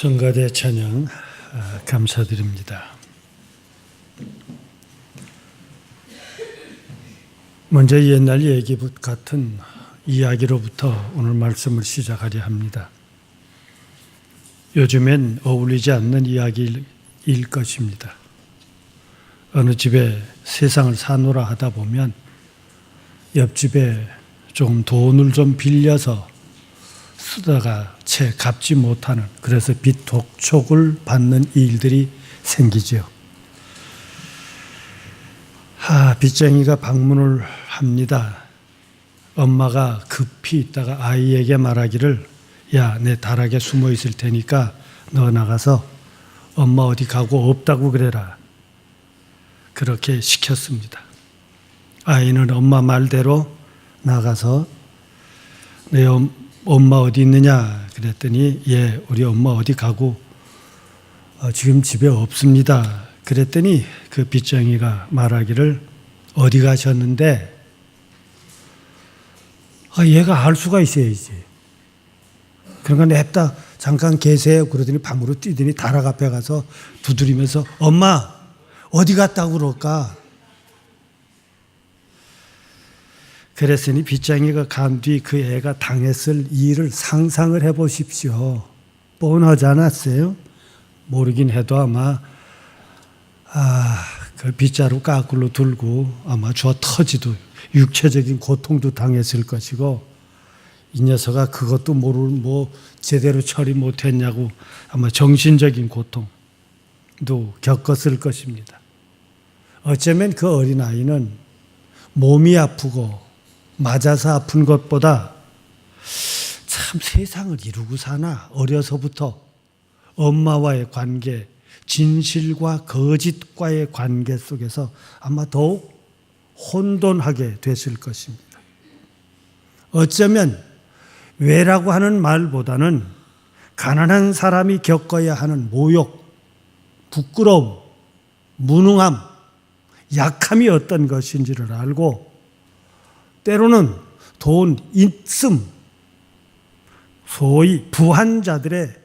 성가대 찬양 감사드립니다. 먼저 옛날 얘기 같은 이야기로부터 오늘 말씀을 시작하려 합니다. 요즘엔 어울리지 않는 이야기일 것입니다. 어느 집에 세상을 사노라 하다 보면 옆집에 좀 돈을 좀 빌려서 쓰다가 채 갚지 못하는, 그래서 빚 독촉을 받는 일들이 생기죠. 빚쟁이가 방문을 합니다. 엄마가 급히 있다가 아이에게 말하기를, 야, 내 다락에 숨어 있을 테니까 너 나가서 엄마 어디 가고 없다고 그래라. 그렇게 시켰습니다. 아이는 엄마 말대로 나가서 내 엄마 어디 있느냐 그랬더니, 예, 우리 엄마 어디 가고 지금 집에 없습니다. 그랬더니 그 빚쟁이가 말하기를, 어디 가셨는데? 얘가 알 수가 있어야지. 그러니까 냅다 잠깐 계세요. 그러더니 방으로 뛰더니 다락 앞에 가서 두드리면서 엄마 어디 갔다고 그럴까? 그랬으니 빗장이가 간 뒤 그 애가 당했을 일을 상상을 해보십시오. 뻔하지 않았어요? 모르긴 해도 아마 그 빗자루 까꿀로 들고 아마 저 터지도 육체적인 고통도 당했을 것이고 이 녀석아 그것도 모르고 제대로 처리 못했냐고 아마 정신적인 고통도 겪었을 것입니다. 어쩌면 그 어린아이는 몸이 아프고 맞아서 아픈 것보다 참 세상을 이루고 사나 어려서부터 엄마와의 관계, 진실과 거짓과의 관계 속에서 아마 더욱 혼돈하게 됐을 것입니다. 어쩌면 왜라고 하는 말보다는 가난한 사람이 겪어야 하는 모욕, 부끄러움, 무능함, 약함이 어떤 것인지를 알고 때로는 돈, 있음, 소위 부한자들의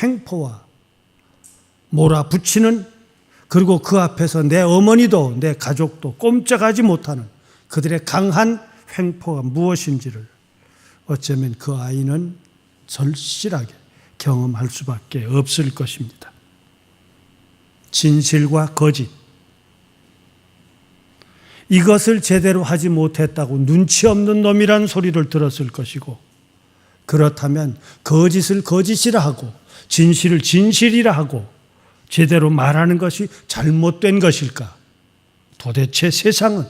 횡포와 몰아붙이는 그리고 그 앞에서 내 어머니도 내 가족도 꼼짝하지 못하는 그들의 강한 횡포가 무엇인지를 어쩌면 그 아이는 절실하게 경험할 수밖에 없을 것입니다. 진실과 거짓, 이것을 제대로 하지 못했다고 눈치 없는 놈이란 소리를 들었을 것이고 그렇다면 거짓을 거짓이라 하고 진실을 진실이라 하고 제대로 말하는 것이 잘못된 것일까? 도대체 세상은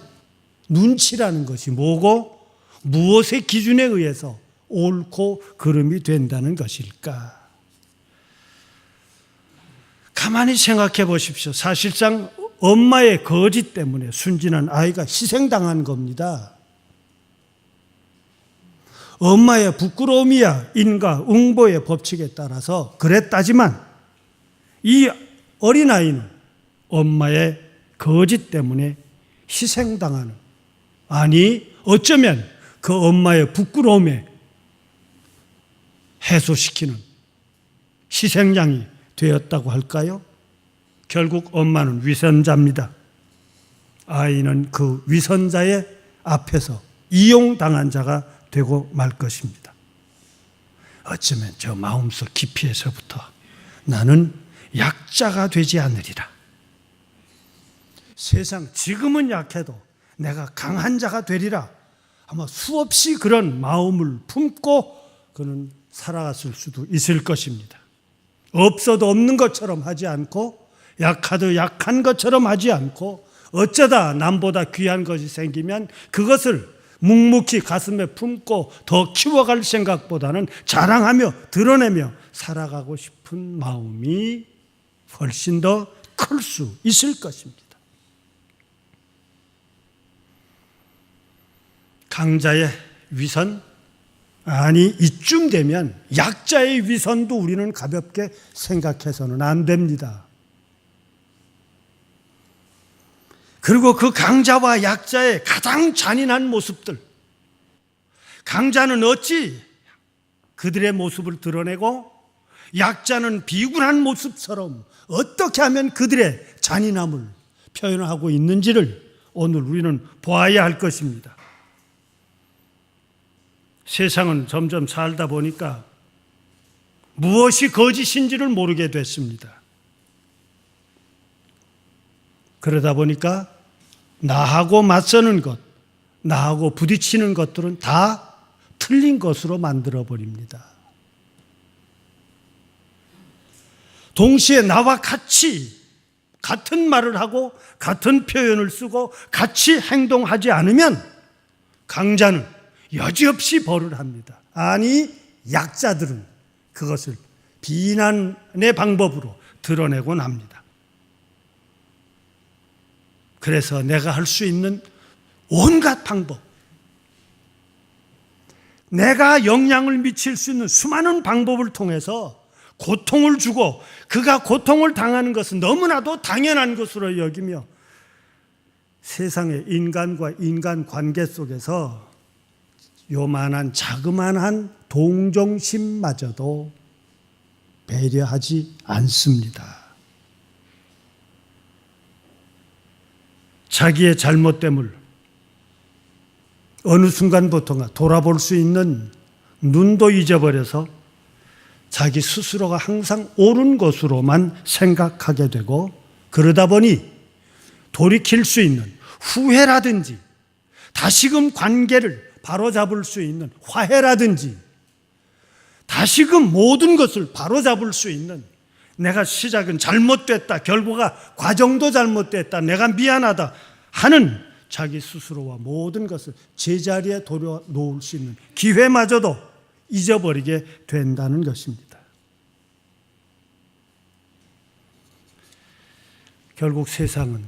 눈치라는 것이 뭐고 무엇의 기준에 의해서 옳고 그름이 된다는 것일까? 가만히 생각해 보십시오. 사실상 엄마의 거짓 때문에 순진한 아이가 희생당한 겁니다. 엄마의 부끄러움이야 인과 응보의 법칙에 따라서 그랬다지만 이 어린아이는 엄마의 거짓 때문에 희생당하는, 아니 어쩌면 그 엄마의 부끄러움에 해소시키는 희생양이 되었다고 할까요? 결국 엄마는 위선자입니다. 아이는 그 위선자의 앞에서 이용당한 자가 되고 말 것입니다. 어쩌면 저 마음속 깊이에서부터 나는 약자가 되지 않으리라. 세상 지금은 약해도 내가 강한 자가 되리라. 아마 수없이 그런 마음을 품고 그는 살아갔을 수도 있을 것입니다. 없어도 없는 것처럼 하지 않고 약하도 약한 것처럼 하지 않고 어쩌다 남보다 귀한 것이 생기면 그것을 묵묵히 가슴에 품고 더 키워갈 생각보다는 자랑하며 드러내며 살아가고 싶은 마음이 훨씬 더 클 수 있을 것입니다. 강자의 위선, 아니 이쯤 되면 약자의 위선도 우리는 가볍게 생각해서는 안 됩니다. 그리고 그 강자와 약자의 가장 잔인한 모습들, 강자는 어찌 그들의 모습을 드러내고 약자는 비굴한 모습처럼 어떻게 하면 그들의 잔인함을 표현하고 있는지를 오늘 우리는 보아야 할 것입니다. 세상은 점점 살다 보니까 무엇이 거짓인지를 모르게 됐습니다. 그러다 보니까 나하고 맞서는 것, 나하고 부딪히는 것들은 다 틀린 것으로 만들어버립니다. 동시에 나와 같이 같은 말을 하고 같은 표현을 쓰고 같이 행동하지 않으면 강자는 여지없이 벌을 합니다. 아니 약자들은 그것을 비난의 방법으로 드러내곤 합니다. 그래서 내가 할 수 있는 온갖 방법, 내가 영향을 미칠 수 있는 수많은 방법을 통해서 고통을 주고 그가 고통을 당하는 것은 너무나도 당연한 것으로 여기며 세상의 인간과 인간 관계 속에서 요만한 자그마한 동정심마저도 배려하지 않습니다. 자기의 잘못됨을 어느 순간부터가 돌아볼 수 있는 눈도 잊어버려서 자기 스스로가 항상 옳은 것으로만 생각하게 되고, 그러다 보니 돌이킬 수 있는 후회라든지 다시금 관계를 바로잡을 수 있는 화해라든지 다시금 모든 것을 바로잡을 수 있는, 내가 시작은 잘못됐다, 결과가 과정도 잘못됐다, 내가 미안하다 하는 자기 스스로와 모든 것을 제자리에 돌려놓을 수 있는 기회마저도 잊어버리게 된다는 것입니다. 결국 세상은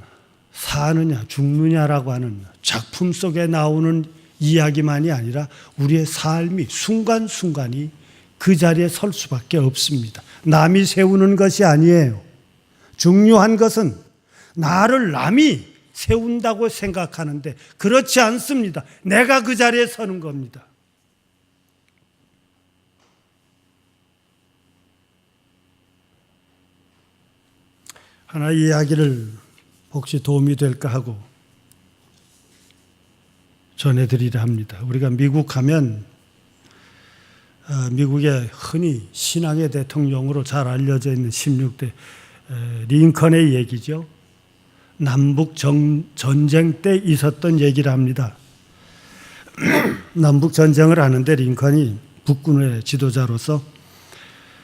사느냐 죽느냐라고 하는 작품 속에 나오는 이야기만이 아니라 우리의 삶이 순간순간이 그 자리에 설 수밖에 없습니다. 남이 세우는 것이 아니에요. 중요한 것은 나를 남이 세운다고 생각하는데 그렇지 않습니다. 내가 그 자리에 서는 겁니다. 하나 이야기를 혹시 도움이 될까 하고 전해드리려 합니다. 우리가 미국 하면 미국의 흔히 신앙의 대통령으로 잘 알려져 있는 16대 링컨의 얘기죠. 남북 전쟁 때 있었던 얘기를 합니다. 남북 전쟁을 하는데 링컨이 북군의 지도자로서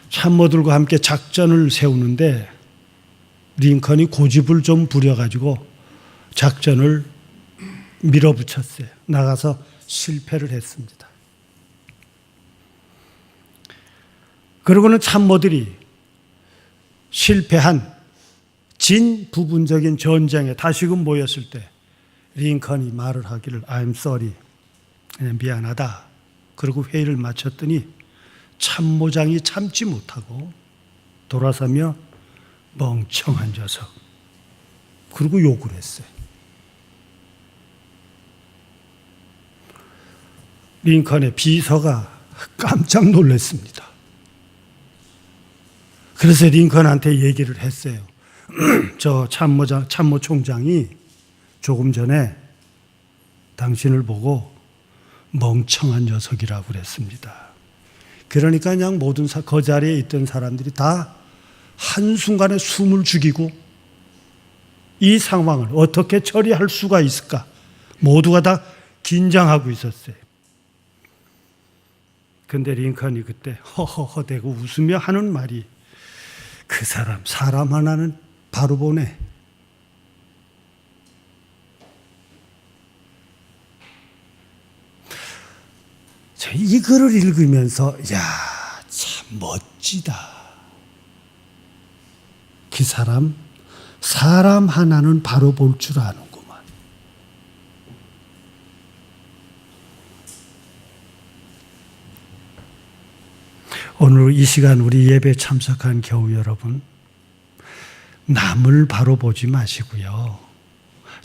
참모들과 함께 작전을 세우는데 링컨이 고집을 좀 부려가지고 작전을 밀어붙였어요. 나가서 실패를 했습니다. 그러고는 참모들이 실패한 진 부분적인 전쟁에 다시금 모였을 때 링컨이 말을 하기를 I'm sorry, 미안하다. 그리고 회의를 마쳤더니 참모장이 참지 못하고 돌아서며 멍청한 녀석, 그리고 욕을 했어요. 링컨의 비서가 깜짝 놀랐습니다. 그래서 링컨한테 얘기를 했어요. 저 참모총장이 조금 전에 당신을 보고 멍청한 녀석이라고 그랬습니다. 그러니까 그냥 모든 그 자리에 있던 사람들이 다 한순간에 숨을 죽이고 이 상황을 어떻게 처리할 수가 있을까 모두가 다 긴장하고 있었어요. 근데 링컨이 그때 허허허대고 웃으며 하는 말이, 그 사람 하나는 바로 보내. 저 이 글을 읽으면서 야, 참 멋지다. 그 사람 하나는 바로 볼 줄 아는구만. 오늘 이 시간 우리 예배 참석한 교우 여러분, 남을 바로 보지 마시고요,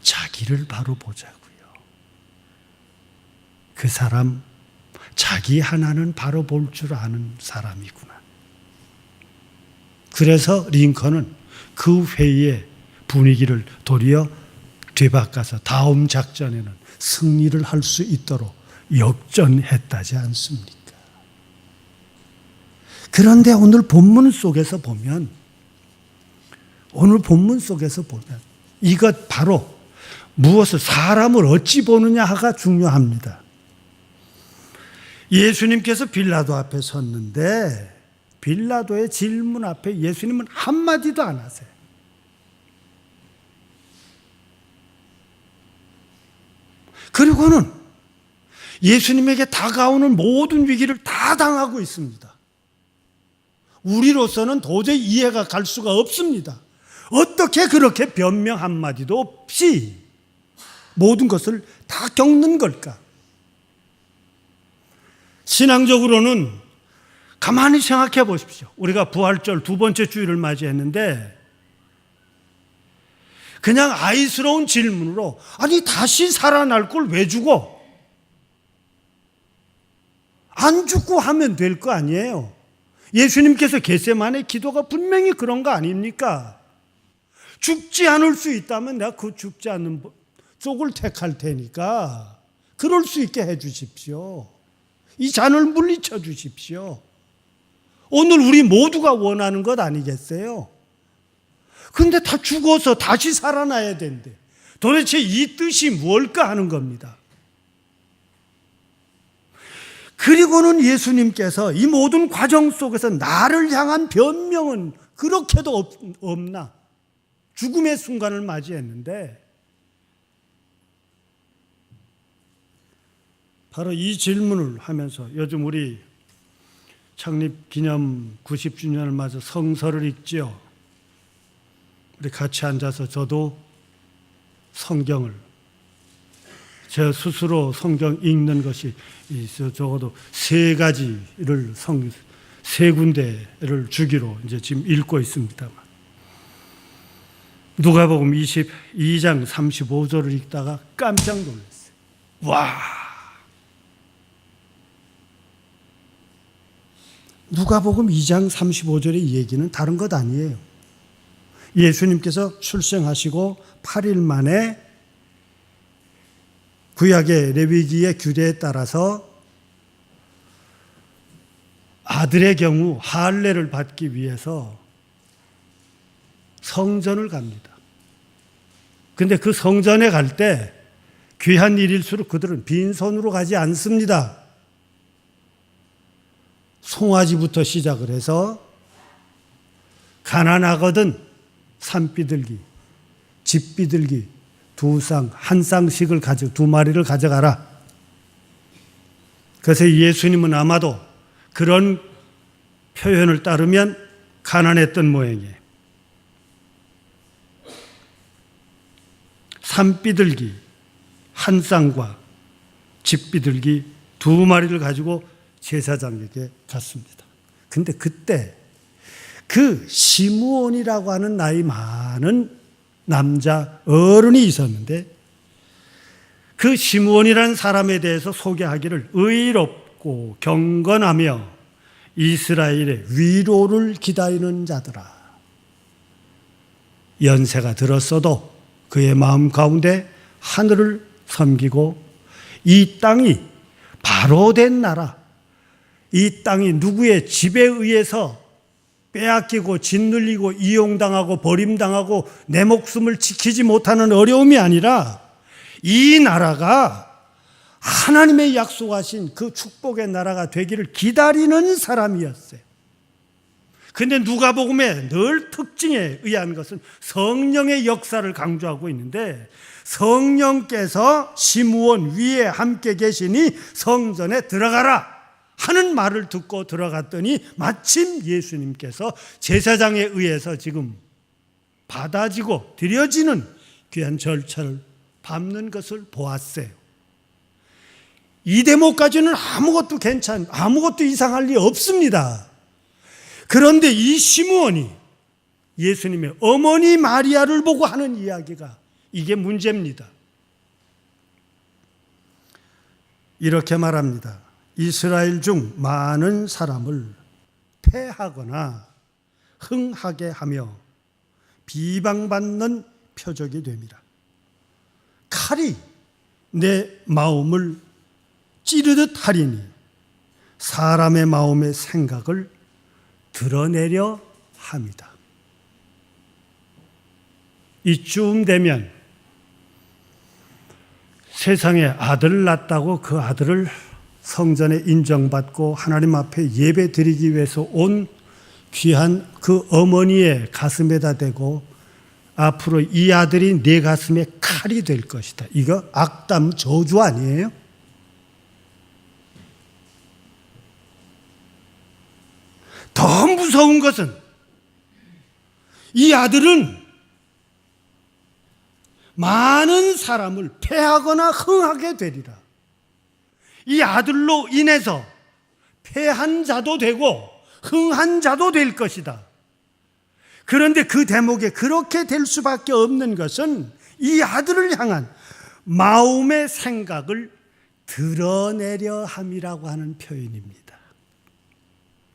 자기를 바로 보자고요. 그 사람, 자기 하나는 바로 볼 줄 아는 사람이구나. 그래서 링컨은 그 회의의 분위기를 도리어 되바꿔서 다음 작전에는 승리를 할 수 있도록 역전했다지 않습니까? 그런데 오늘 본문 속에서 보면 이것 바로 무엇을, 사람을 어찌 보느냐가 중요합니다. 예수님께서 빌라도 앞에 섰는데 빌라도의 질문 앞에 예수님은 한마디도 안 하세요. 그리고는 예수님에게 다가오는 모든 위기를 다 당하고 있습니다. 우리로서는 도저히 이해가 갈 수가 없습니다. 어떻게 그렇게 변명 한마디도 없이 모든 것을 다 겪는 걸까? 신앙적으로는 가만히 생각해 보십시오. 우리가 부활절 두 번째 주일을 맞이했는데 그냥 아이스러운 질문으로, 아니 다시 살아날 걸 왜 죽어? 안 죽고 하면 될 거 아니에요. 예수님께서 겟세마네 기도가 분명히 그런 거 아닙니까? 죽지 않을 수 있다면 내가 그 죽지 않는 쪽을 택할 테니까 그럴 수 있게 해 주십시오. 이 잔을 물리쳐 주십시오. 오늘 우리 모두가 원하는 것 아니겠어요? 근데 다 죽어서 다시 살아나야 된대. 도대체 이 뜻이 뭘까 하는 겁니다. 그리고는 예수님께서 이 모든 과정 속에서 나를 향한 변명은 그렇게도 없나? 죽음의 순간을 맞이했는데 바로 이 질문을 하면서 요즘 우리 창립 기념 90주년을 맞아 성서를 읽지요. 우리 같이 앉아서 저도 성경을 제 스스로 성경 읽는 것이 적어도 세 가지를 세 군데를 주기로 이제 지금 읽고 있습니다만 누가복음 22장 35절을 읽다가 깜짝 놀랐어요. 와! 누가복음 2장 35절의 얘기는 다른 것 아니에요. 예수님께서 출생하시고 8일 만에 구약의 레위기의 규례에 따라서 아들의 경우 할례를 받기 위해서 성전을 갑니다. 근데 그 성전에 갈 때 귀한 일일수록 그들은 빈손으로 가지 않습니다. 송아지부터 시작을 해서 가난하거든 산비둘기, 집비둘기 한 쌍씩을 두 마리를 가져가라. 그래서 예수님은 아마도 그런 표현을 따르면 가난했던 모양이에요. 산비둘기 한 쌍과 집비둘기 두 마리를 가지고 제사장에게 갔습니다. 근데 그때 그 시므온이라고 하는 나이 많은 남자 어른이 있었는데 그 시므온이라는 사람에 대해서 소개하기를 의롭고 경건하며 이스라엘의 위로를 기다리는 자들아. 연세가 들었어도 그의 마음 가운데 하늘을 섬기고 이 땅이 바로 된 나라, 이 땅이 누구의 집에 의해서 빼앗기고 짓눌리고 이용당하고 버림당하고 내 목숨을 지키지 못하는 어려움이 아니라 이 나라가 하나님의 약속하신 그 축복의 나라가 되기를 기다리는 사람이었어요. 근데 누가복음의 늘 특징에 의한 것은 성령의 역사를 강조하고 있는데 성령께서 시므온 위에 함께 계시니 성전에 들어가라 하는 말을 듣고 들어갔더니 마침 예수님께서 제사장에 의해서 지금 받아지고 드려지는 귀한 절차를 밟는 것을 보았어요. 이 대목까지는 아무것도 이상할 리 없습니다. 그런데 이 시므온이 예수님의 어머니 마리아를 보고 하는 이야기가 이게 문제입니다. 이렇게 말합니다. 이스라엘 중 많은 사람을 패하거나 흥하게 하며 비방받는 표적이 됩니다. 칼이 내 마음을 찌르듯 하리니 사람의 마음의 생각을 드러내려 합니다. 이쯤 되면 세상에 아들 낳았다고 그 아들을 성전에 인정받고 하나님 앞에 예배 드리기 위해서 온 귀한 그 어머니의 가슴에다 대고 앞으로 이 아들이 내 가슴에 칼이 될 것이다. 이거 악담 저주 아니에요? 더 무서운 것은 이 아들은 많은 사람을 패하거나 흥하게 되리라. 이 아들로 인해서 패한 자도 되고 흥한 자도 될 것이다. 그런데 그 대목에 그렇게 될 수밖에 없는 것은 이 아들을 향한 마음의 생각을 드러내려 함이라고 하는 표현입니다.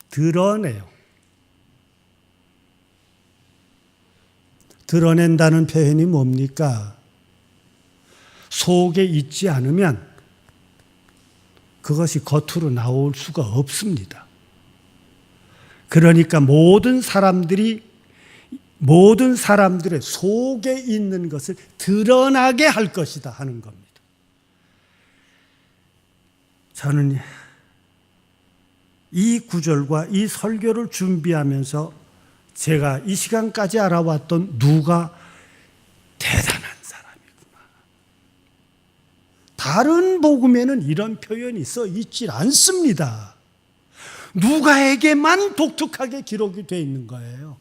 드러내요. 드러낸다는 표현이 뭡니까? 속에 있지 않으면 그것이 겉으로 나올 수가 없습니다. 그러니까 모든 사람들의 속에 있는 것을 드러나게 할 것이다 하는 겁니다. 저는 이 구절과 이 설교를 준비하면서 제가 이 시간까지 알아왔던 누가 대단한 사람이구나. 다른 복음에는 이런 표현이 써 있질 않습니다. 누가에게만 독특하게 기록이 되어 있는 거예요.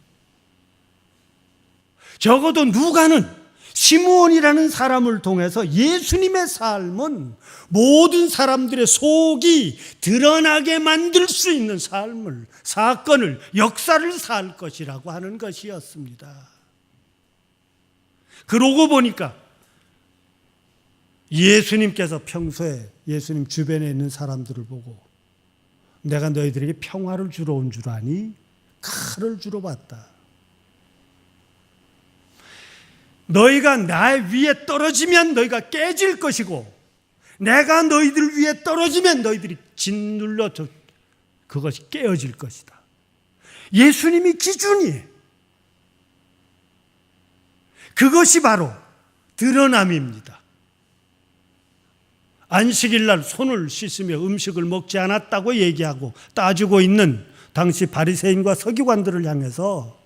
적어도 누가는 시므온이라는 사람을 통해서 예수님의 삶은 모든 사람들의 속이 드러나게 만들 수 있는 삶을, 사건을, 역사를 살 것이라고 하는 것이었습니다. 그러고 보니까 예수님께서 평소에 예수님 주변에 있는 사람들을 보고 내가 너희들에게 평화를 주러 온 줄 아니? 칼을 주러 왔다. 너희가 나 위에 떨어지면 너희가 깨질 것이고 내가 너희들 위에 떨어지면 너희들이 짓눌려 그것이 깨어질 것이다. 예수님이 기준이에요. 그것이 바로 드러남입니다. 안식일 날 손을 씻으며 음식을 먹지 않았다고 얘기하고 따지고 있는 당시 바리새인과 서기관들을 향해서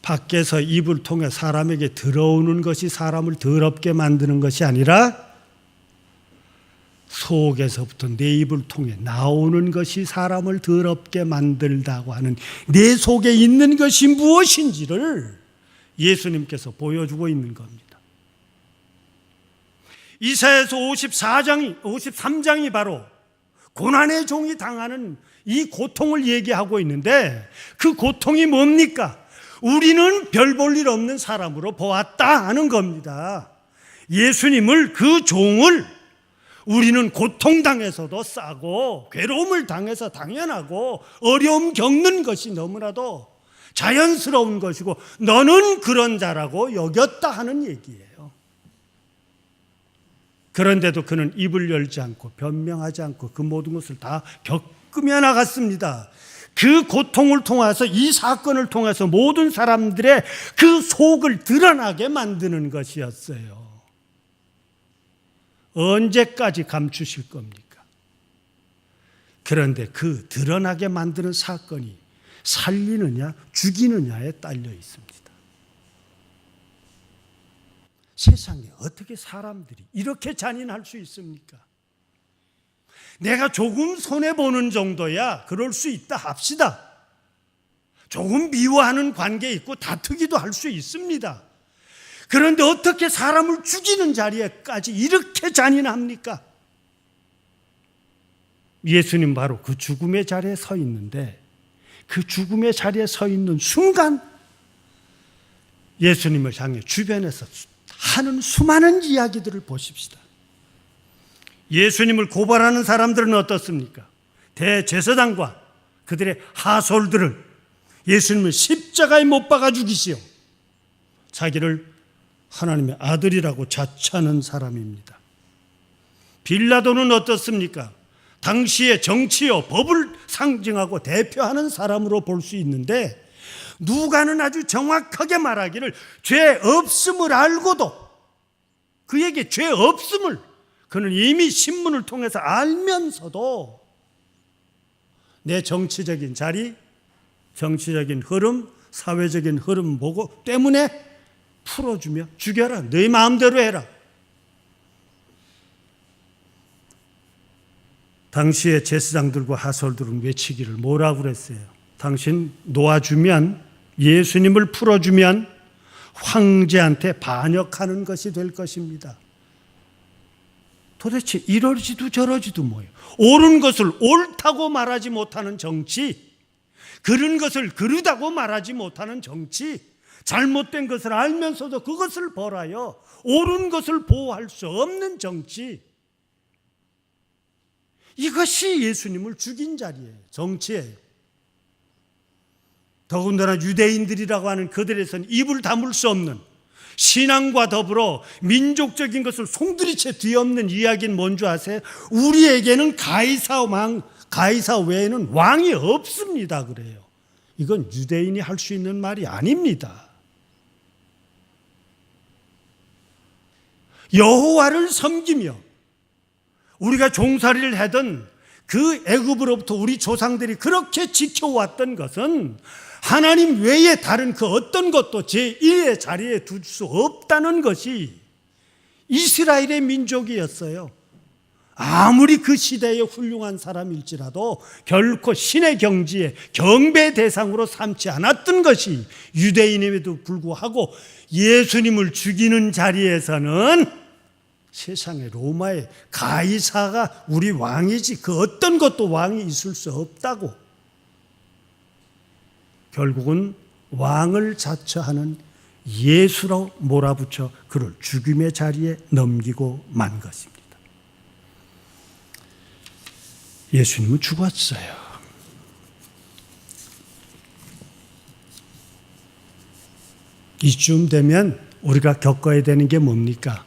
밖에서 입을 통해 사람에게 들어오는 것이 사람을 더럽게 만드는 것이 아니라 속에서부터 내 입을 통해 나오는 것이 사람을 더럽게 만들다고 하는 내 속에 있는 것이 무엇인지를 예수님께서 보여주고 있는 겁니다. 이사야서 53장이 바로 고난의 종이 당하는 이 고통을 얘기하고 있는데 그 고통이 뭡니까? 우리는 별 볼 일 없는 사람으로 보았다 하는 겁니다. 예수님을 그 종을 우리는 고통당해서도 싸고 괴로움을 당해서 당연하고 어려움 겪는 것이 너무나도 자연스러운 것이고 너는 그런 자라고 여겼다 하는 얘기예요. 그런데도 그는 입을 열지 않고 변명하지 않고 그 모든 것을 다 겪으며 나갔습니다. 그 고통을 통해서 이 사건을 통해서 모든 사람들의 그 속을 드러나게 만드는 것이었어요. 언제까지 감추실 겁니까? 그런데 그 드러나게 만드는 사건이 살리느냐 죽이느냐에 딸려 있습니다. 세상에 어떻게 사람들이 이렇게 잔인할 수 있습니까? 내가 조금 손해보는 정도야 그럴 수 있다 합시다. 조금 미워하는 관계 있고 다투기도 할 수 있습니다. 그런데 어떻게 사람을 죽이는 자리에까지 이렇게 잔인합니까? 예수님 바로 그 죽음의 자리에 서 있는데 그 죽음의 자리에 서 있는 순간 예수님을 향해 주변에서 하는 수많은 이야기들을 보십시다. 예수님을 고발하는 사람들은 어떻습니까? 대제사장과 그들의 하솔들은 예수님을 십자가에 못 박아 죽이시오. 자기를 하나님의 아들이라고 자처하는 사람입니다. 빌라도는 어떻습니까? 당시의 정치요 법을 상징하고 대표하는 사람으로 볼 수 있는데 누가는 아주 정확하게 말하기를 죄 없음을 알고도 그에게 죄 없음을 그는 이미 신문을 통해서 알면서도 내 정치적인 자리, 정치적인 흐름, 사회적인 흐름 보고 때문에 풀어주며 죽여라. 네 마음대로 해라. 당시의 제사장들과 하솔들은 외치기를 뭐라고 그랬어요? 당신 놓아주면 예수님을 풀어주면 황제한테 반역하는 것이 될 것입니다. 도대체 이러지도 저러지도 뭐예요? 옳은 것을 옳다고 말하지 못하는 정치, 그른 것을 그르다고 말하지 못하는 정치, 잘못된 것을 알면서도 그것을 벌하여 옳은 것을 보호할 수 없는 정치, 이것이 예수님을 죽인 자리예요. 정치예요. 더군다나 유대인들이라고 하는 그들에서는 입을 다물 수 없는, 신앙과 더불어 민족적인 것을 송두리째 뒤엎는 이야기는 뭔지 아세요? 우리에게는 가이사 외에는 왕이 없습니다 그래요. 이건 유대인이 할 수 있는 말이 아닙니다. 여호와를 섬기며 우리가 종살이를 하던 그 애굽으로부터 우리 조상들이 그렇게 지켜왔던 것은 하나님 외에 다른 그 어떤 것도 제1의 자리에 둘 수 없다는 것이 이스라엘의 민족이었어요. 아무리 그 시대에 훌륭한 사람일지라도 결코 신의 경지에 경배 대상으로 삼지 않았던 것이 유대인임에도 불구하고 예수님을 죽이는 자리에서는 세상에 로마의 가이사가 우리 왕이지 그 어떤 것도 왕이 있을 수 없다고, 결국은 왕을 자처하는 예수로 몰아붙여 그를 죽임의 자리에 넘기고 만 것입니다. 예수님은 죽었어요. 이쯤 되면 우리가 겪어야 되는 게 뭡니까?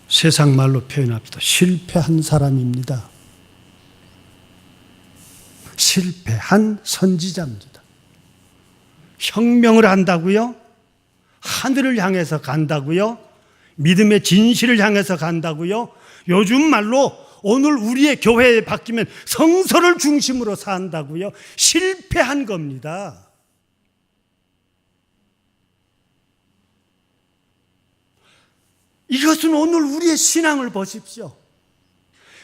세상 말로 표현합시다. 실패한 사람입니다. 실패한 선지자입니다. 혁명을 한다고요? 하늘을 향해서 간다고요? 믿음의 진실을 향해서 간다고요? 요즘 말로 오늘 우리의 교회에 바뀌면 성서를 중심으로 산다고요? 실패한 겁니다. 이것은 오늘 우리의 신앙을 보십시오.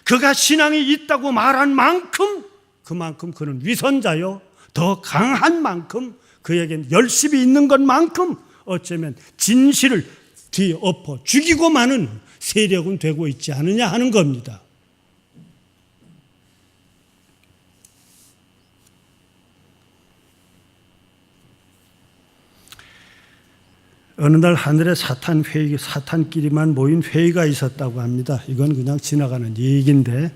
그가 신앙이 있다고 말한 만큼 그만큼 그는 위선자요. 더 강한 만큼 그에겐 열심히 있는 것만큼 어쩌면 진실을 뒤엎어 죽이고 마는 세력은 되고 있지 않느냐 하는 겁니다. 어느 날 하늘에 사탄끼리만 모인 회의가 있었다고 합니다. 이건 그냥 지나가는 얘기인데,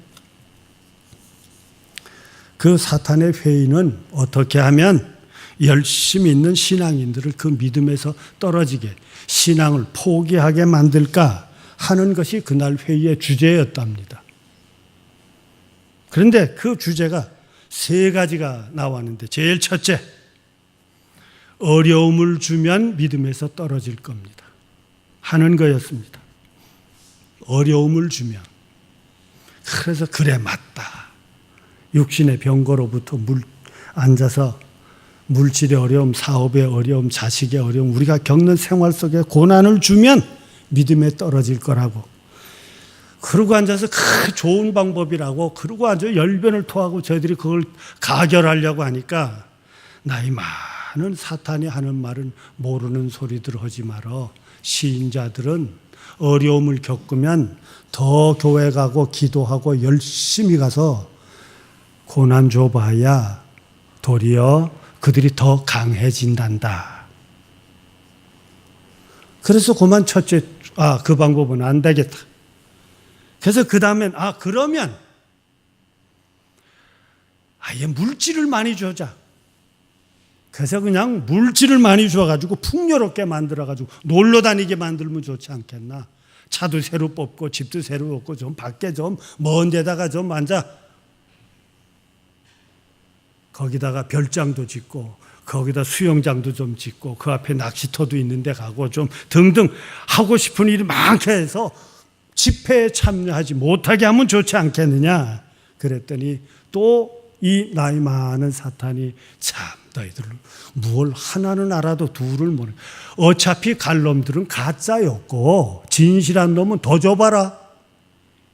그 사탄의 회의는 어떻게 하면 열심히 있는 신앙인들을 그 믿음에서 떨어지게, 신앙을 포기하게 만들까 하는 것이 그날 회의의 주제였답니다. 그런데 그 주제가 세 가지가 나왔는데, 제일 첫째, 어려움을 주면 믿음에서 떨어질 겁니다 하는 거였습니다. 어려움을 주면. 그래서 그래 맞다. 육신의 병거로부터 앉아서 물질의 어려움, 사업의 어려움, 자식의 어려움, 우리가 겪는 생활 속에 고난을 주면 믿음에 떨어질 거라고. 그러고 앉아서 그 좋은 방법이라고 그러고 아주 열변을 토하고 저희들이 그걸 가결하려고 하니까, 나이 많은 사탄이 하는 말은 모르는 소리들 하지 말어. 시인자들은 어려움을 겪으면 더 교회 가고 기도하고 열심히 가서 고난 줘봐야 도리어 그들이 더 강해진단다. 그래서 그만 첫째, 그 방법은 안 되겠다. 그래서 그 다음엔 그러면 아예 물질을 많이 주자. 그래서 그냥 물질을 많이 줘가지고 풍요롭게 만들어가지고 놀러 다니게 만들면 좋지 않겠나. 차도 새로 뽑고 집도 새로 얻고 좀 밖에 좀 먼 데다가 좀 앉아. 거기다가 별장도 짓고 거기다 수영장도 좀 짓고 그 앞에 낚시터도 있는데 가고 좀 등등 하고 싶은 일이 많게 해서 집회에 참여하지 못하게 하면 좋지 않겠느냐. 그랬더니 또 이 나이 많은 사탄이 참 너희들 뭘 하나는 알아도 둘을 모르. 어차피 갈 놈들은 가짜였고 진실한 놈은 더 줘봐라.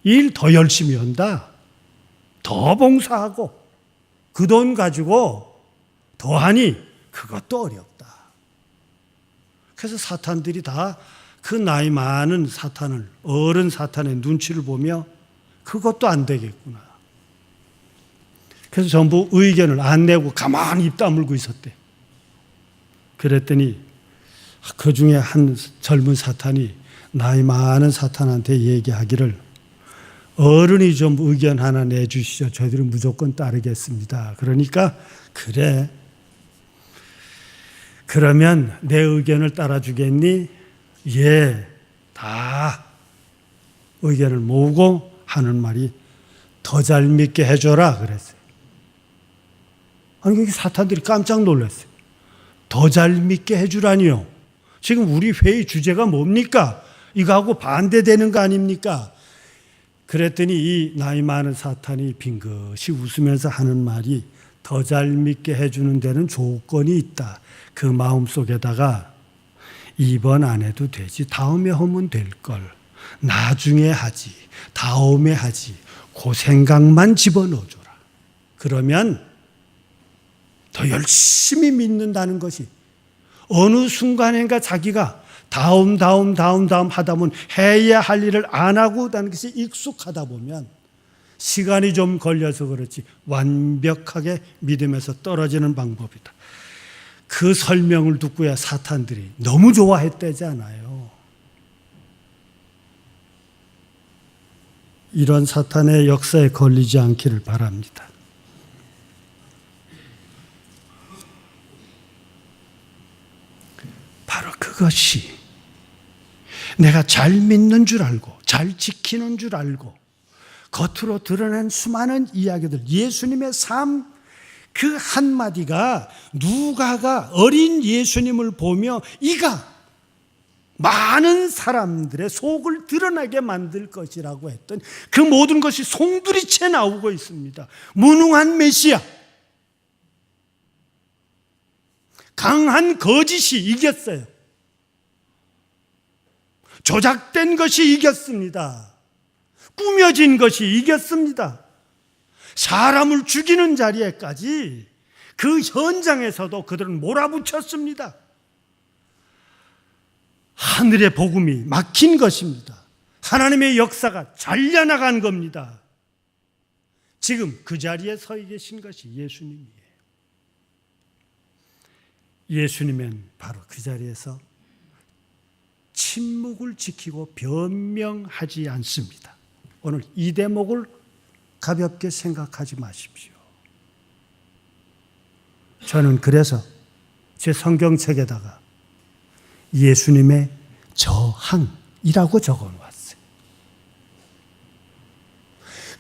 일 더 열심히 한다. 더 봉사하고 그 돈 가지고 더하니 그것도 어렵다. 그래서 사탄들이 다 그 나이 많은 사탄을, 어른 사탄의 눈치를 보며 그것도 안 되겠구나. 그래서 전부 의견을 안 내고 가만히 입 다물고 있었대. 그랬더니 그 중에 한 젊은 사탄이 나이 많은 사탄한테 얘기하기를 어른이 좀 의견 하나 내주시죠. 저희들은 무조건 따르겠습니다. 그러니까 그래. 그러면 내 의견을 따라주겠니? 예. 다 의견을 모으고 하는 말이 더 잘 믿게 해줘라 그랬어요. 아니 그게 사탄들이 깜짝 놀랐어요. 더 잘 믿게 해주라니요. 지금 우리 회의 주제가 뭡니까? 이거하고 반대되는 거 아닙니까? 그랬더니 이 나이 많은 사탄이 빙긋이 웃으면서 하는 말이 더 잘 믿게 해주는 데는 조건이 있다. 그 마음속에다가 이번 안 해도 되지. 다음에 하면 될걸. 나중에 하지. 다음에 하지. 그 생각만 집어넣어줘라. 그러면 더 열심히 믿는다는 것이 어느 순간인가 자기가 다음 하다 보면 해야 할 일을 안 하고 하는 것이 익숙하다 보면 시간이 좀 걸려서 그렇지 완벽하게 믿음에서 떨어지는 방법이다. 그 설명을 듣고야 사탄들이 너무 좋아했대잖아요. 이런 사탄의 역사에 걸리지 않기를 바랍니다. 바로 그것이 내가 잘 믿는 줄 알고 잘 지키는 줄 알고 겉으로 드러낸 수많은 이야기들, 예수님의 삶 그 한마디가 누가가 어린 예수님을 보며 이가 많은 사람들의 속을 드러나게 만들 것이라고 했던 그 모든 것이 송두리째 나오고 있습니다. 무능한 메시아, 강한 거짓이 이겼어요. 조작된 것이 이겼습니다. 꾸며진 것이 이겼습니다. 사람을 죽이는 자리에까지 그 현장에서도 그들은 몰아붙였습니다. 하늘의 복음이 막힌 것입니다. 하나님의 역사가 잘려나간 겁니다. 지금 그 자리에 서 계신 것이 예수님이에요. 예수님은 바로 그 자리에서 침묵을 지키고 변명하지 않습니다. 오늘 이 대목을 가볍게 생각하지 마십시오. 저는 그래서 제 성경책에다가 예수님의 저항이라고 적어놓았어요.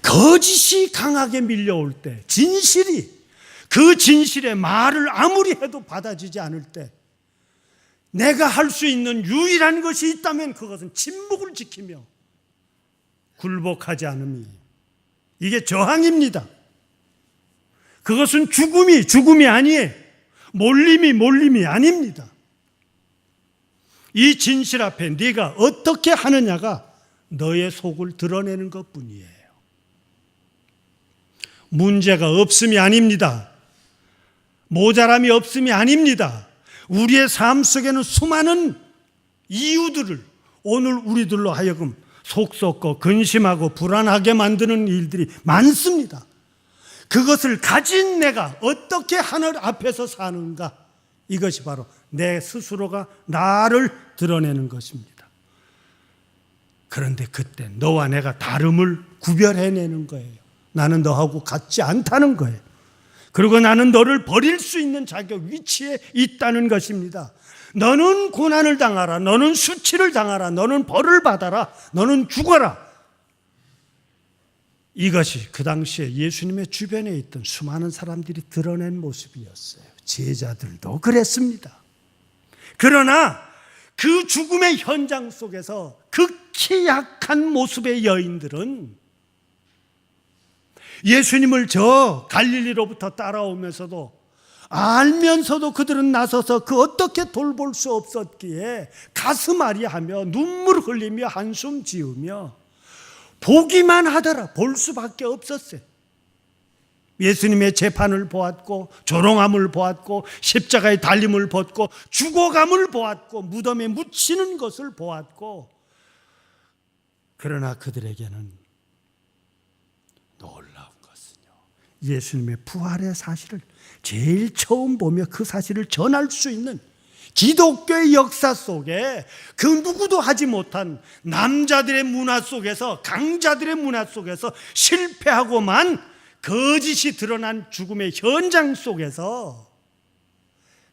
거짓이 강하게 밀려올 때, 그 진실의 말을 아무리 해도 받아지지 않을 때 내가 할 수 있는 유일한 것이 있다면 그것은 침묵을 지키며 굴복하지 않음이, 이게 저항입니다. 그것은 죽음이 아니에요. 몰림이 아닙니다. 이 진실 앞에 네가 어떻게 하느냐가 너의 속을 드러내는 것뿐이에요. 문제가 없음이 아닙니다. 모자람이 없음이 아닙니다. 우리의 삶 속에는 수많은 이유들을 오늘 우리들로 하여금 속 썩고 근심하고 불안하게 만드는 일들이 많습니다. 그것을 가진 내가 어떻게 하늘 앞에서 사는가, 이것이 바로 내 스스로가 나를 드러내는 것입니다. 그런데 그때 너와 내가 다름을 구별해내는 거예요. 나는 너하고 같지 않다는 거예요. 그리고 나는 너를 버릴 수 있는 자격, 위치에 있다는 것입니다. 너는 고난을 당하라, 너는 수치를 당하라, 너는 벌을 받아라, 너는 죽어라. 이것이 그 당시에 예수님의 주변에 있던 수많은 사람들이 드러낸 모습이었어요. 제자들도 그랬습니다. 그러나 그 죽음의 현장 속에서 극히 약한 모습의 여인들은 예수님을 저 갈릴리로부터 따라오면서도 알면서도 그들은 나서서 그 어떻게 돌볼 수 없었기에 가슴앓이 하며 눈물 흘리며 한숨 지으며 보기만 하더라. 볼 수밖에 없었어요. 예수님의 재판을 보았고 조롱함을 보았고 십자가의 달림을 보았고 죽어감을 보았고 무덤에 묻히는 것을 보았고, 그러나 그들에게는 놀라운 것은요, 예수님의 부활의 사실을 제일 처음 보며 그 사실을 전할 수 있는 기독교의 역사 속에 그 누구도 하지 못한 남자들의 문화 속에서, 강자들의 문화 속에서 실패하고만 거짓이 드러난 죽음의 현장 속에서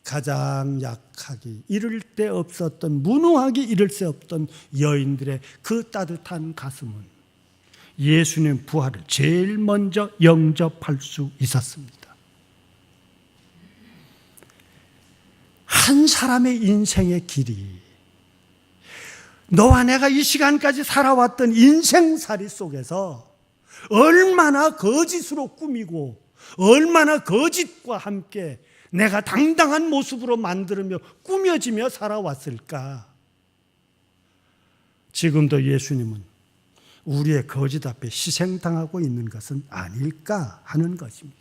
가장 약하기 이를 데 없었던, 무능하기 이를 새 없던 여인들의 그 따뜻한 가슴은 예수님 부활을 제일 먼저 영접할 수 있었습니다. 한 사람의 인생의 길이, 너와 내가 이 시간까지 살아왔던 인생살이 속에서 얼마나 거짓으로 꾸미고 얼마나 거짓과 함께 내가 당당한 모습으로 만들며 꾸며지며 살아왔을까? 지금도 예수님은 우리의 거짓 앞에 희생당하고 있는 것은 아닐까 하는 것입니다.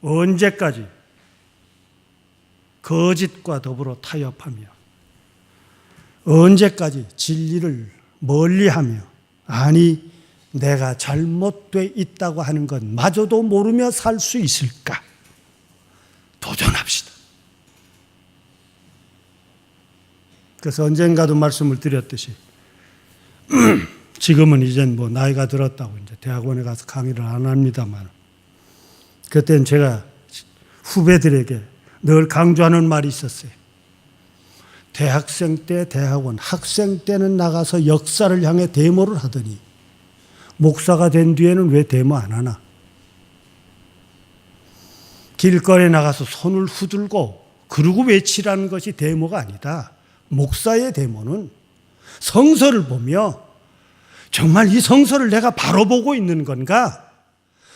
언제까지 거짓과 더불어 타협하며, 언제까지 진리를 멀리하며, 아니 내가 잘못되어 있다고 하는 것 마저도 모르며 살 수 있을까? 도전합시다. 그래서 언젠가도 말씀을 드렸듯이 지금은 이젠 뭐 나이가 들었다고 이제 대학원에 가서 강의를 안 합니다만, 그때는 제가 후배들에게 늘 강조하는 말이 있었어요. 대학생 때 대학원, 학생 때는 나가서 역사를 향해 데모를 하더니 목사가 된 뒤에는 왜 데모 안 하나? 길거리에 나가서 손을 후들고 그러고 외치라는 것이 데모가 아니다. 목사의 데모는 성서를 보며 정말 이 성서를 내가 바로 보고 있는 건가?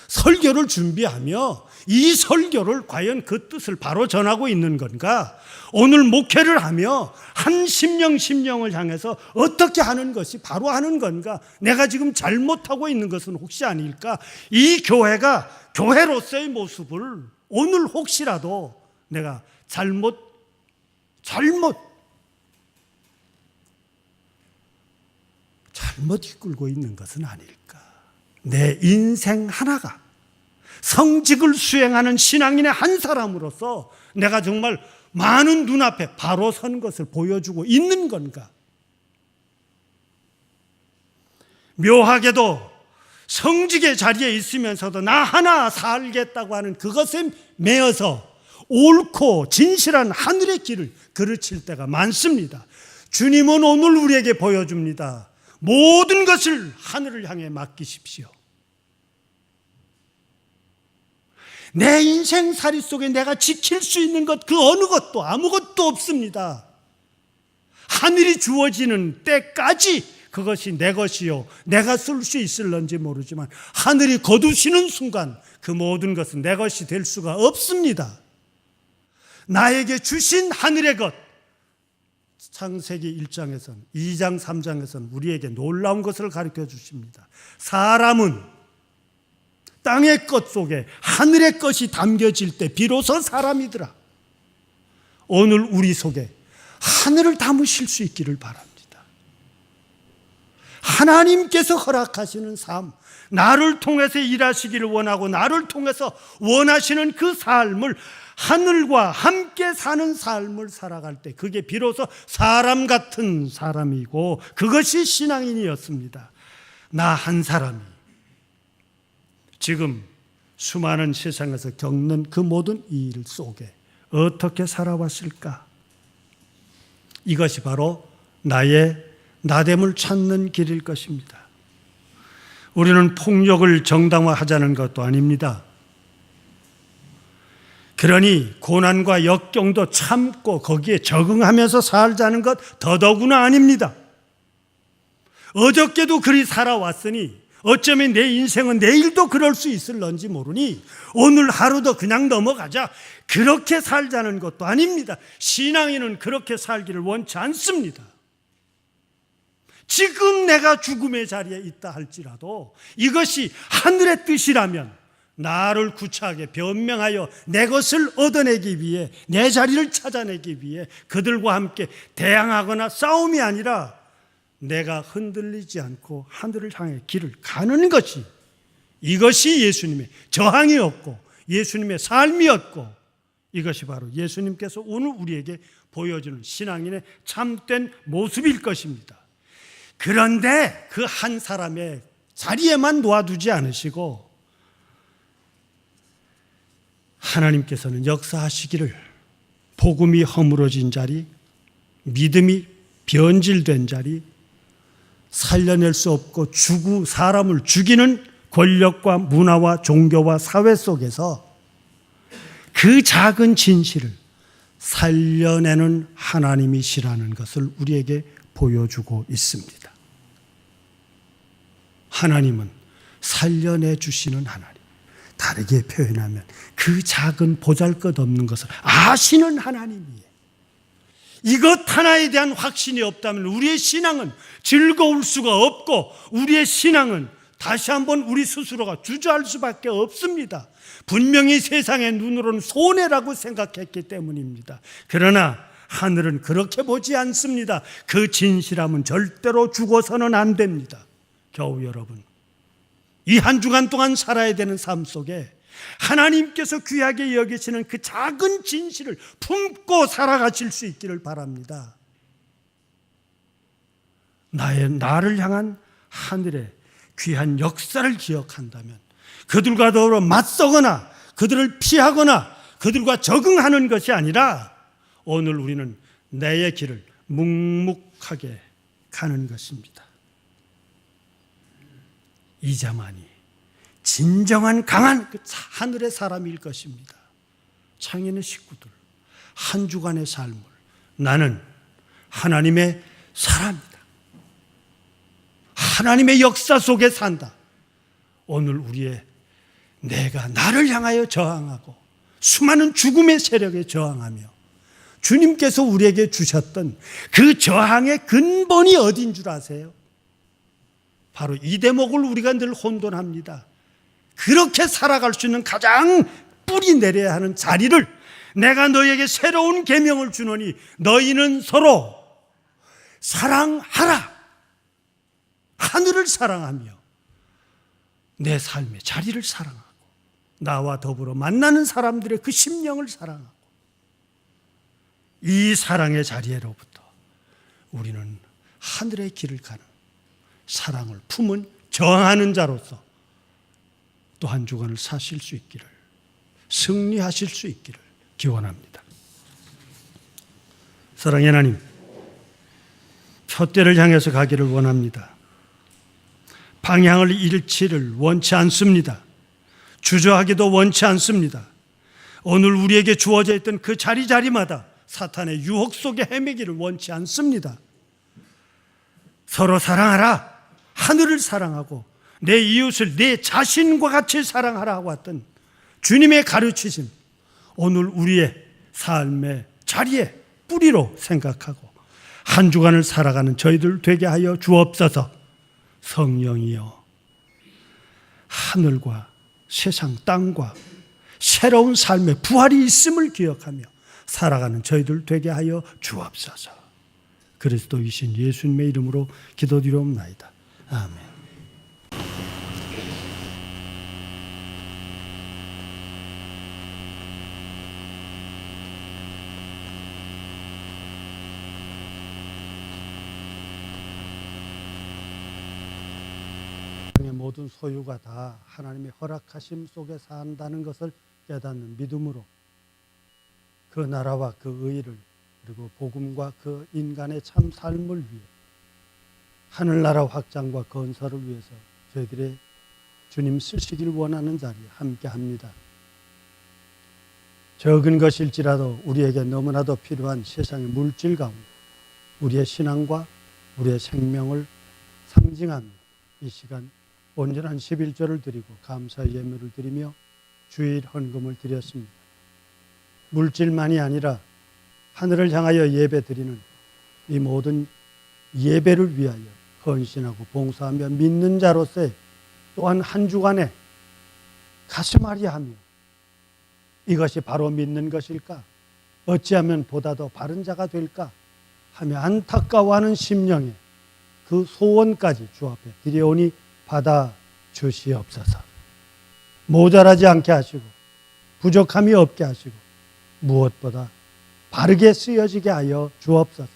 설교를 준비하며 이 설교를 과연 그 뜻을 바로 전하고 있는 건가? 오늘 목회를 하며 한 심령을 향해서 어떻게 하는 것이 바로 하는 건가? 내가 지금 잘못하고 있는 것은 혹시 아닐까? 이 교회가 교회로서의 모습을 오늘 혹시라도 내가 잘못 이끌고 있는 것은 아닐까? 내 인생 하나가 성직을 수행하는 신앙인의 한 사람으로서 내가 정말 많은 눈앞에 바로 선 것을 보여주고 있는 건가? 묘하게도 성직의 자리에 있으면서도 나 하나 살겠다고 하는 그것에 매여서 옳고 진실한 하늘의 길을 그르칠 때가 많습니다. 주님은 오늘 우리에게 보여줍니다. 모든 것을 하늘을 향해 맡기십시오. 내 인생살이 속에 내가 지킬 수 있는 것 그 어느 것도 아무것도 없습니다. 하늘이 주어지는 때까지 그것이 내 것이요 내가 쓸 수 있을런지 모르지만 하늘이 거두시는 순간 그 모든 것은 내 것이 될 수가 없습니다. 나에게 주신 하늘의 것, 창세기 1장에서는 2장 3장에서는 우리에게 놀라운 것을 가르쳐 주십니다. 사람은 땅의 것 속에 하늘의 것이 담겨질 때 비로소 사람이더라. 오늘 우리 속에 하늘을 담으실 수 있기를 바랍니다. 하나님께서 허락하시는 삶, 나를 통해서 일하시기를 원하고 나를 통해서 원하시는 그 삶을, 하늘과 함께 사는 삶을 살아갈 때 그게 비로소 사람 같은 사람이고 그것이 신앙인이었습니다. 나 한 사람이 지금 수많은 세상에서 겪는 그 모든 일 속에 어떻게 살아왔을까? 이것이 바로 나의 나됨을 찾는 길일 것입니다. 우리는 폭력을 정당화하자는 것도 아닙니다. 그러니 고난과 역경도 참고 거기에 적응하면서 살자는 것 더더구나 아닙니다. 어저께도 그리 살아왔으니 어쩌면 내 인생은 내일도 그럴 수 있을런지 모르니 오늘 하루도 그냥 넘어가자, 그렇게 살자는 것도 아닙니다. 신앙인은 그렇게 살기를 원치 않습니다. 지금 내가 죽음의 자리에 있다 할지라도 이것이 하늘의 뜻이라면 나를 구차하게 변명하여 내 것을 얻어내기 위해, 내 자리를 찾아내기 위해 그들과 함께 대항하거나 싸움이 아니라 내가 흔들리지 않고 하늘을 향해 길을 가는 것이, 이것이 예수님의 저항이었고 예수님의 삶이었고 이것이 바로 예수님께서 오늘 우리에게 보여주는 신앙인의 참된 모습일 것입니다. 그런데 그 한 사람의 자리에만 놓아두지 않으시고 하나님께서는 역사하시기를 복음이 허물어진 자리, 믿음이 변질된 자리, 살려낼 수 없고 사람을 죽이는 권력과 문화와 종교와 사회 속에서 그 작은 진실을 살려내는 하나님이시라는 것을 우리에게 보여주고 있습니다. 하나님은 살려내 주시는 하나님. 다르게 표현하면 그 작은 보잘것없는 것을 아시는 하나님이에요. 이것 하나에 대한 확신이 없다면 우리의 신앙은 즐거울 수가 없고 우리의 신앙은 다시 한번 우리 스스로가 주저할 수밖에 없습니다. 분명히 세상의 눈으로는 손해라고 생각했기 때문입니다. 그러나 하늘은 그렇게 보지 않습니다. 그 진실함은 절대로 죽어서는 안 됩니다. 겨우 여러분, 이 한 주간 동안 살아야 되는 삶 속에 하나님께서 귀하게 여기시는 그 작은 진실을 품고 살아가실 수 있기를 바랍니다. 나를 향한 하늘의 귀한 역사를 기억한다면 그들과 더불어 맞서거나 그들을 피하거나 그들과 적응하는 것이 아니라 오늘 우리는 내의 길을 묵묵하게 가는 것입니다. 이자만이 진정한 강한 그 하늘의 사람일 것입니다. 창인의 식구들, 한 주간의 삶을 나는 하나님의 사람이다. 하나님의 역사 속에 산다. 오늘 내가 나를 향하여 저항하고 수많은 죽음의 세력에 저항하며 주님께서 우리에게 주셨던 그 저항의 근본이 어딘 줄 아세요? 바로 이 대목을 우리가 늘 혼돈합니다. 그렇게 살아갈 수 있는 가장 뿌리 내려야 하는 자리를 내가 너희에게 새로운 계명을 주노니 너희는 서로 사랑하라. 하늘을 사랑하며 내 삶의 자리를 사랑하고 나와 더불어 만나는 사람들의 그 심령을 사랑하고 이 사랑의 자리로부터 우리는 하늘의 길을 가는 사랑을 품은 저항하는 자로서 또 한 주간을 사실 수 있기를, 승리하실 수 있기를 기원합니다. 사랑의 하나님, 표대를 향해서 가기를 원합니다. 방향을 잃지를 원치 않습니다. 주저하기도 원치 않습니다. 오늘 우리에게 주어져 있던 그 자리마다 사탄의 유혹 속에 헤매기를 원치 않습니다. 서로 사랑하라. 하늘을 사랑하고 내 이웃을 내 자신과 같이 사랑하라고 했던 주님의 가르치심, 오늘 우리의 삶의 자리에 뿌리로 생각하고 한 주간을 살아가는 저희들 되게 하여 주옵소서. 성령이여, 하늘과 세상 땅과 새로운 삶의 부활이 있음을 기억하며 살아가는 저희들 되게 하여 주옵소서. 그리스도이신 예수님의 이름으로 기도드리옵나이다. 아멘. 모든 소유가 다 하나님의 허락하심 속에 산다는 것을 깨닫는 믿음으로 그 나라와 그 의를 그리고 복음과 그 인간의 참 삶을 위해 하늘나라 확장과 건설을 위해서 저희들의 주님 쓰시길 원하는 자리에 함께합니다. 적은 것일지라도 우리에게 너무나도 필요한 세상의 물질 가운데 우리의 신앙과 우리의 생명을 상징하며 이 시간 온전한 11조를 드리고 감사의 예물을 드리며 주일 헌금을 드렸습니다. 물질만이 아니라 하늘을 향하여 예배 드리는 이 모든 예배를 위하여 헌신하고 봉사하며 믿는 자로서의 또한 한 주간에 가슴앓이하며 이것이 바로 믿는 것일까? 어찌하면 보다 더 바른 자가 될까? 하며 안타까워하는 심령에 그 소원까지 주 앞에 드려오니 받아 주시옵소서. 모자라지 않게 하시고 부족함이 없게 하시고 무엇보다 바르게 쓰여지게 하여 주옵소서.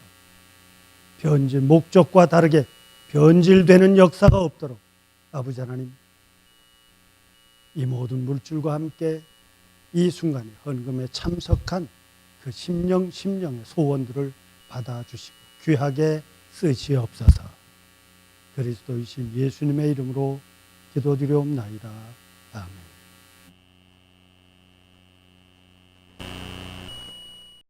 변질, 목적과 다르게 변질되는 역사가 없도록 아버지 하나님, 이 모든 물질과 함께 이 순간에 헌금에 참석한 그 심령의 소원들을 받아주시고 귀하게 쓰시옵소서. 그리스도이신 예수님의 이름으로 기도드리옵나이다. 아멘.